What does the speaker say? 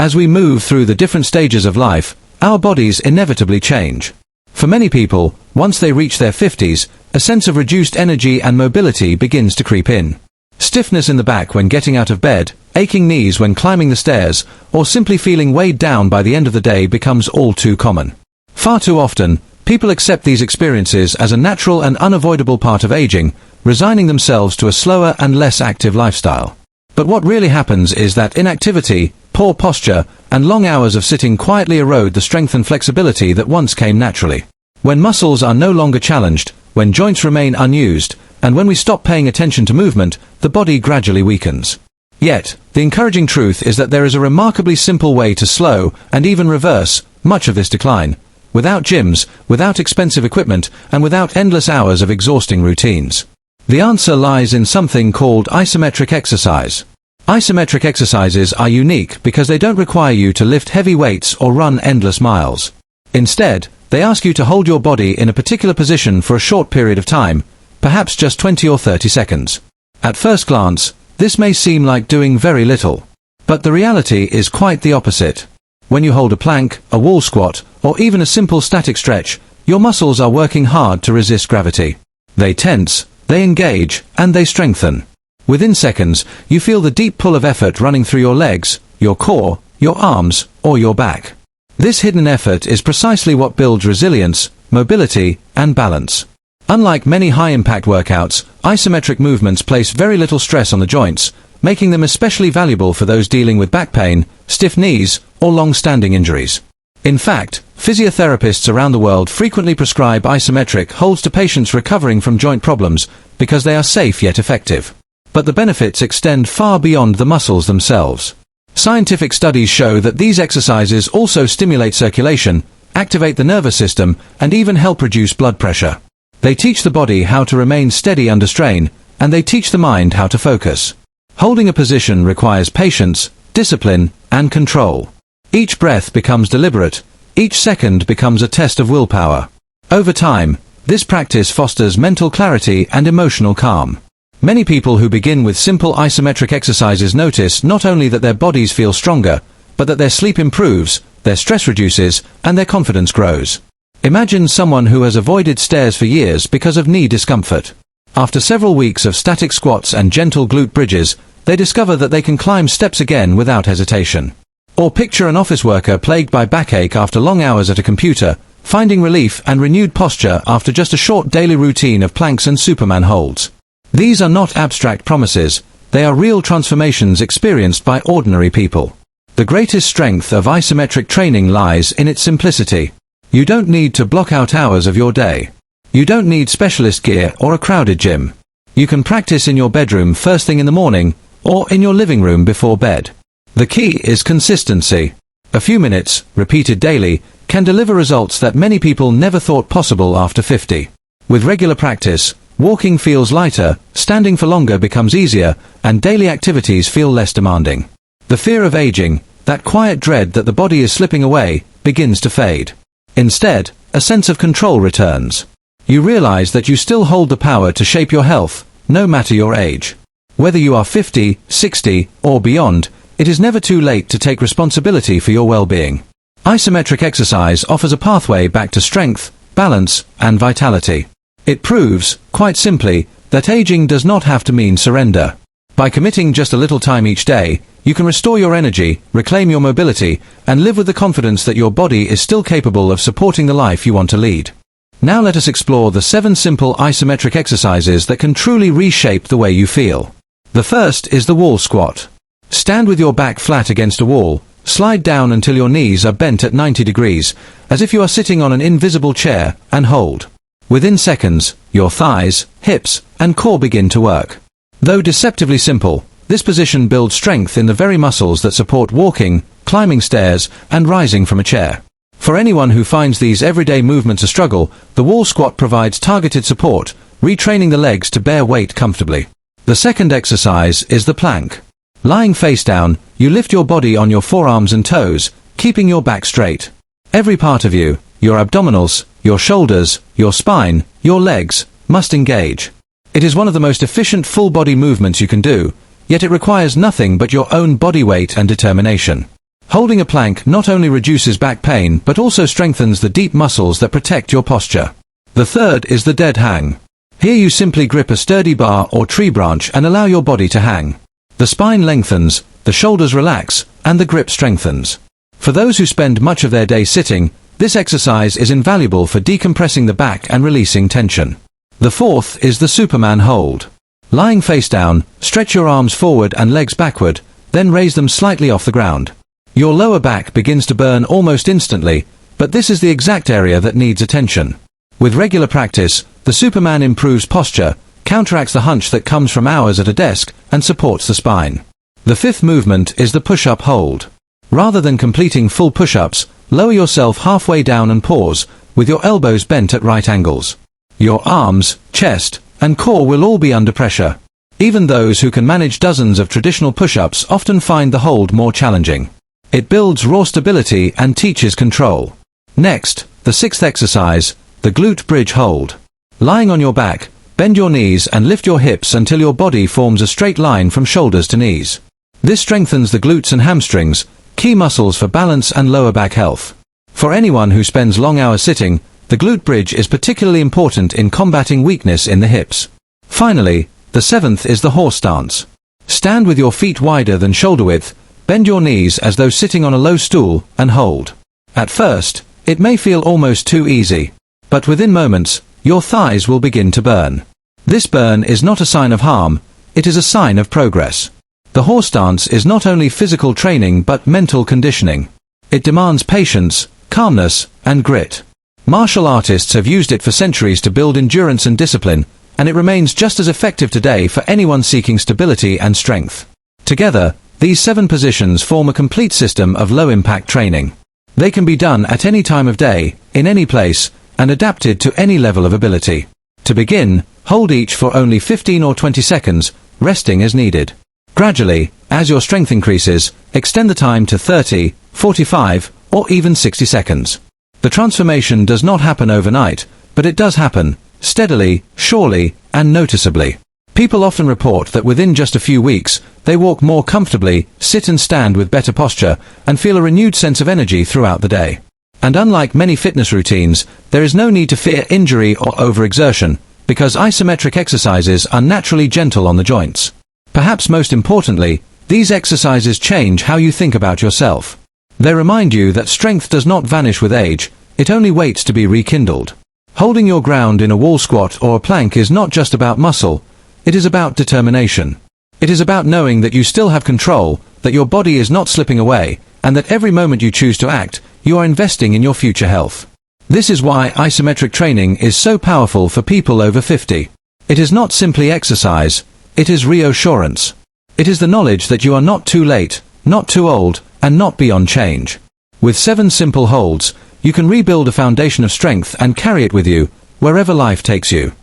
As we move through the different stages of life, our bodies inevitably change. For many people, once they reach their 50s, a sense of reduced energy and mobility begins to creep in. Stiffness in the back when getting out of bed, aching knees when climbing the stairs, or simply feeling weighed down by the end of the day becomes all too common. Far too often, people accept these experiences as a natural and unavoidable part of aging, resigning themselves to a slower and less active lifestyle. But what really happens is that inactivity, poor posture, and long hours of sitting quietly erode the strength and flexibility that once came naturally. When muscles are no longer challenged, when joints remain unused, and when we stop paying attention to movement, the body gradually weakens. Yet, the encouraging truth is that there is a remarkably simple way to slow, and even reverse, much of this decline, without gyms, without expensive equipment, and without endless hours of exhausting routines. The answer lies in something called isometric exercise. Isometric exercises are unique because they don't require you to lift heavy weights or run endless miles. Instead, they ask you to hold your body in a particular position for a short period of time, perhaps just 20 or 30 seconds. At first glance, this may seem like doing very little. But the reality is quite the opposite. When you hold a plank, a wall squat, or even a simple static stretch, your muscles are working hard to resist gravity. They tense, they engage, and they strengthen. Within seconds, you feel the deep pull of effort running through your legs, your core, your arms, or your back. This hidden effort is precisely what builds resilience, mobility, and balance. Unlike many high-impact workouts, isometric movements place very little stress on the joints, making them especially valuable for those dealing with back pain, stiff knees, or long-standing injuries. In fact, physiotherapists around the world frequently prescribe isometric holds to patients recovering from joint problems because they are safe yet effective. But the benefits extend far beyond the muscles themselves. Scientific studies show that these exercises also stimulate circulation, activate the nervous system, and even help reduce blood pressure. They teach the body how to remain steady under strain, and they teach the mind how to focus. Holding a position requires patience, discipline, and control. Each breath becomes deliberate, each second becomes a test of willpower. Over time, this practice fosters mental clarity and emotional calm. Many people who begin with simple isometric exercises notice not only that their bodies feel stronger, but that their sleep improves, their stress reduces, and their confidence grows. Imagine someone who has avoided stairs for years because of knee discomfort. After several weeks of static squats and gentle glute bridges, they discover that they can climb steps again without hesitation. Or picture an office worker plagued by backache after long hours at a computer, finding relief and renewed posture after just a short daily routine of planks and Superman holds. These are not abstract promises, they are real transformations experienced by ordinary people. The greatest strength of isometric training lies in its simplicity. You don't need to block out hours of your day. You don't need specialist gear or a crowded gym. You can practice in your bedroom first thing in the morning, or in your living room before bed. The key is consistency. A few minutes, repeated daily, can deliver results that many people never thought possible after 50. With regular practice, walking feels lighter, standing for longer becomes easier, and daily activities feel less demanding. The fear of aging, that quiet dread that the body is slipping away, begins to fade. Instead, a sense of control returns. You realize that you still hold the power to shape your health, no matter your age. Whether you are 50, 60, or beyond, it is never too late to take responsibility for your well-being. Isometric exercise offers a pathway back to strength, balance, and vitality. It proves, quite simply, that aging does not have to mean surrender. By committing just a little time each day, you can restore your energy, reclaim your mobility, and live with the confidence that your body is still capable of supporting the life you want to lead. Now let us explore the 7 simple isometric exercises that can truly reshape the way you feel. The first is the wall squat. Stand with your back flat against a wall, slide down until your knees are bent at 90 degrees, as if you are sitting on an invisible chair, and hold. Within seconds, your thighs, hips, and core begin to work. Though deceptively simple, this position builds strength in the very muscles that support walking, climbing stairs, and rising from a chair. For anyone who finds these everyday movements a struggle, the wall squat provides targeted support, retraining the legs to bear weight comfortably. The second exercise is the plank. Lying face down, you lift your body on your forearms and toes, keeping your back straight. Every part of you, your abdominals, your shoulders, your spine, your legs, must engage. It is one of the most efficient full-body movements you can do, yet it requires nothing but your own body weight and determination. Holding a plank not only reduces back pain but also strengthens the deep muscles that protect your posture. The third is the dead hang. Here you simply grip a sturdy bar or tree branch and allow your body to hang. The spine lengthens, the shoulders relax, and the grip strengthens. For those who spend much of their day sitting, this exercise is invaluable for decompressing the back and releasing tension. The fourth is the Superman hold. Lying face down, stretch your arms forward and legs backward, then raise them slightly off the ground. Your lower back begins to burn almost instantly, but this is the exact area that needs attention. With regular practice, the Superman improves posture, counteracts the hunch that comes from hours at a desk, and supports the spine. The fifth movement is the push-up hold. Rather than completing full push-ups, lower yourself halfway down and pause, with your elbows bent at right angles. Your arms, chest, and core will all be under pressure. Even those who can manage dozens of traditional push-ups often find the hold more challenging. It builds raw stability and teaches control. Next, the sixth exercise, the glute bridge hold. Lying on your back, bend your knees and lift your hips until your body forms a straight line from shoulders to knees. This strengthens the glutes and hamstrings, key muscles for balance and lower back health. For anyone who spends long hours sitting, the glute bridge is particularly important in combating weakness in the hips. Finally, the seventh is the horse stance. Stand with your feet wider than shoulder width, bend your knees as though sitting on a low stool, and hold. At first, it may feel almost too easy. But within moments, your thighs will begin to burn. This burn is not a sign of harm, it is a sign of progress. The horse stance is not only physical training but mental conditioning. It demands patience, calmness, and grit. Martial artists have used it for centuries to build endurance and discipline, and it remains just as effective today for anyone seeking stability and strength. Together, these 7 positions form a complete system of low-impact training. They can be done at any time of day, in any place, and adapted to any level of ability. To begin, hold each for only 15 or 20 seconds, resting as needed. Gradually, as your strength increases, extend the time to 30, 45, or even 60 seconds. The transformation does not happen overnight, but it does happen, steadily, surely, and noticeably. People often report that within just a few weeks, they walk more comfortably, sit and stand with better posture, and feel a renewed sense of energy throughout the day. And unlike many fitness routines, there is no need to fear injury or overexertion, because isometric exercises are naturally gentle on the joints. Perhaps most importantly, these exercises change how you think about yourself. They remind you that strength does not vanish with age, it only waits to be rekindled. Holding your ground in a wall squat or a plank is not just about muscle, it is about determination. It is about knowing that you still have control, that your body is not slipping away, and that every moment you choose to act, you are investing in your future health. This is why isometric training is so powerful for people over 50. It is not simply exercise, it is reassurance. It is the knowledge that you are not too late, not too old, and not beyond change. With 7 simple holds, you can rebuild a foundation of strength and carry it with you, wherever life takes you.